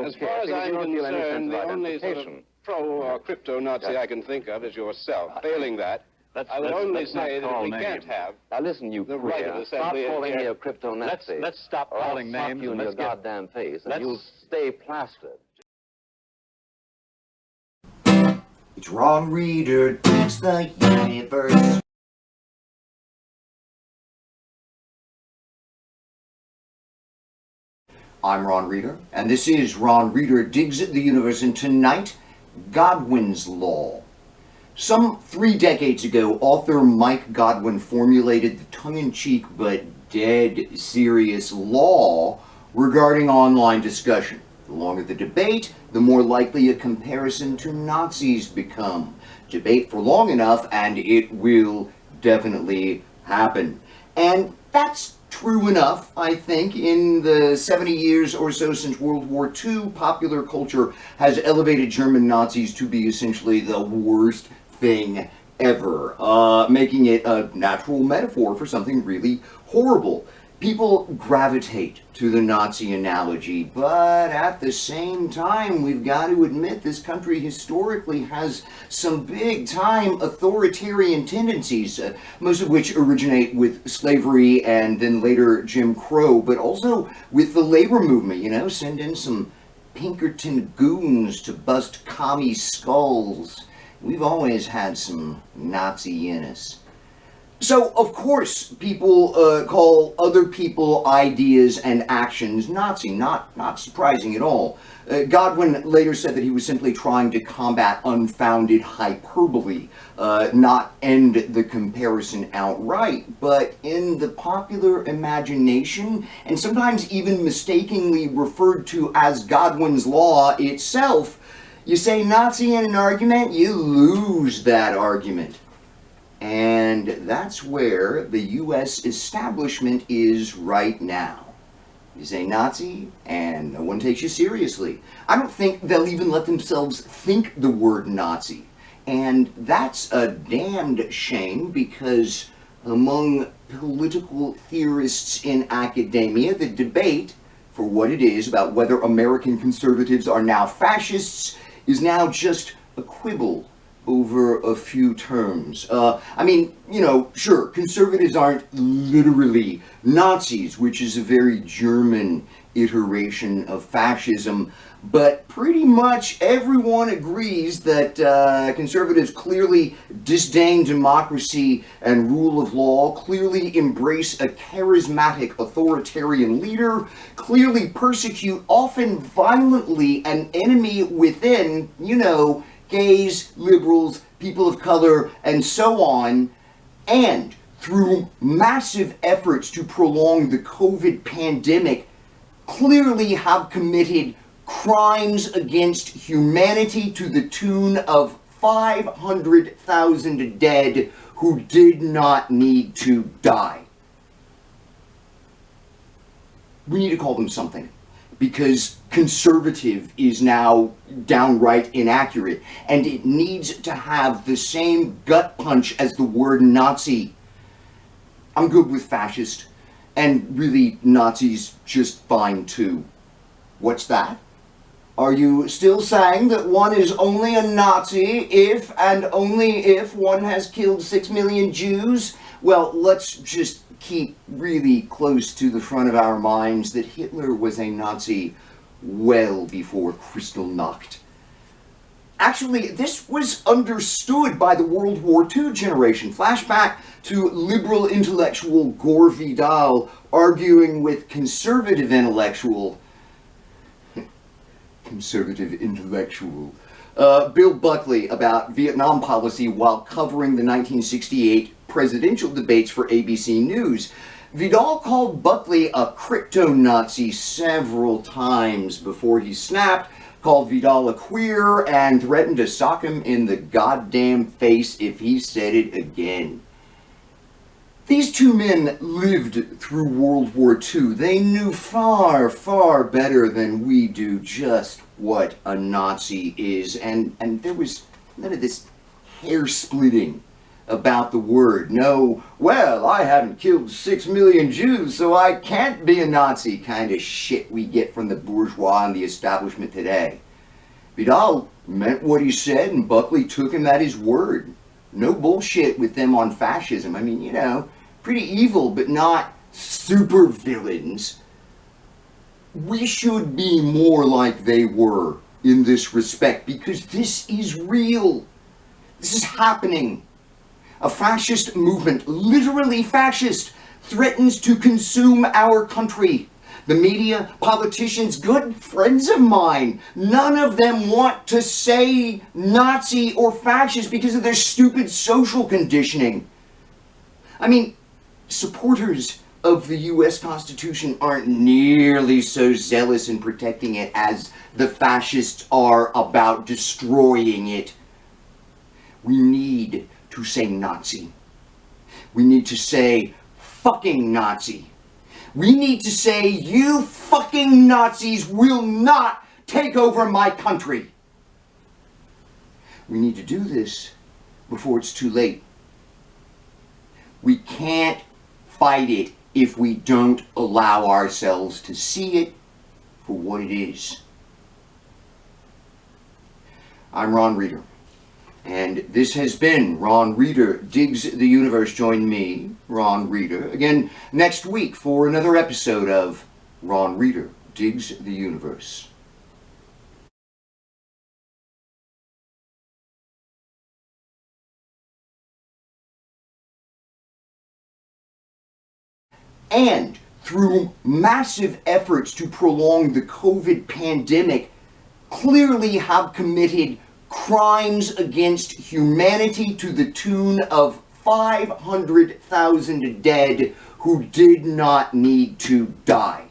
As far as I'm concerned, the only sort of pro or crypto-Nazi I can think of is yourself. Failing that, I would only say that we can't have now listen, you the right of assembly. Stop calling me a crypto-Nazi. Let's stop calling names you in your goddamn face, and you'll stay plastered. It's Ron Reader Digs the Universe. I'm Ron Reader, and this is Ron Reader Digs the Universe, and tonight, Godwin's Law. Some 3 decades ago, author Mike Godwin formulated the tongue-in-cheek but dead serious law regarding online discussion. The longer the debate, the more likely a comparison to Nazis become. Debate for long enough, and it will definitely happen. And that's true enough, I think. In the 70 years or so since World War II, popular culture has elevated German Nazis to be essentially the worst thing ever, making it a natural metaphor for something really horrible. People gravitate to the Nazi analogy, but at the same time, we've got to admit this country historically has some big-time authoritarian tendencies, most of which originate with slavery and then later Jim Crow, but also with the labor movement, you know, send in some Pinkerton goons to bust commie skulls. We've always had some Nazi in us. So, of course, people call other people, ideas, and actions Nazi. Not surprising at all. Godwin later said that he was simply trying to combat unfounded hyperbole, not end the comparison outright. But in the popular imagination, and sometimes even mistakenly referred to as Godwin's Law itself, you say Nazi in an argument, you lose that argument. And that's where the U.S. establishment is right now. You say Nazi, and no one takes you seriously. I don't think they'll even let themselves think the word Nazi. And that's a damned shame, because among political theorists in academia, the debate for what it is about whether American conservatives are now fascists is now just a quibble over a few terms. I mean, you know, sure, conservatives aren't literally Nazis, which is a very German iteration of fascism, but pretty much everyone agrees that conservatives clearly disdain democracy and rule of law, clearly embrace a charismatic authoritarian leader, clearly persecute, often violently, an enemy within, you know, gays, liberals, people of color, and so on, and through massive efforts to prolong the COVID pandemic, clearly have committed crimes against humanity to the tune of 500,000 dead who did not need to die. We need to call them something, because conservative is now downright inaccurate, and it needs to have the same gut punch as the word Nazi. I'm good with fascist, and really Nazis just fine too. What's that? Are you still saying that one is only a Nazi if and only if one has killed 6 million Jews? Well, let's just keep really close to the front of our minds that Hitler was a Nazi well before Kristallnacht. Actually, this was understood by the World War II generation. Flashback to liberal intellectual Gore Vidal arguing with conservative intellectual Bill Buckley about Vietnam policy while covering the 1968 presidential debates for ABC News. Vidal called Buckley a crypto-Nazi several times before he snapped, called Vidal a queer, and threatened to sock him in the goddamn face if he said it again. These two men lived through World War II. They knew far, far better than we do just what a Nazi is, and there was none of this hair-splitting about the word. No, well, I haven't killed 6 million Jews, so I can't be a Nazi kind of shit we get from the bourgeois and the establishment today. Vidal meant what he said, and Buckley took him at his word. No bullshit with them on fascism. I mean, you know, pretty evil, but not super villains. We should be more like they were in this respect, because this is real. This is happening. A fascist movement, literally fascist, threatens to consume our country. The media, politicians, good friends of mine, none of them want to say Nazi or fascist because of their stupid social conditioning. I mean, supporters of the US Constitution aren't nearly so zealous in protecting it as the fascists are about destroying it. We need to say Nazi. We need to say fucking Nazi. We need to say, you fucking Nazis will not take over my country. We need to do this before it's too late. We can't fight it if we don't allow ourselves to see it for what it is. I'm Ron Reeder, and this has been Ron Reeder Digs the Universe. Join me, Ron Reeder, again next week for another episode of Ron Reeder Digs the Universe. And through massive efforts to prolong the COVID pandemic, clearly have committed crimes against humanity to the tune of 500,000 dead who did not need to die.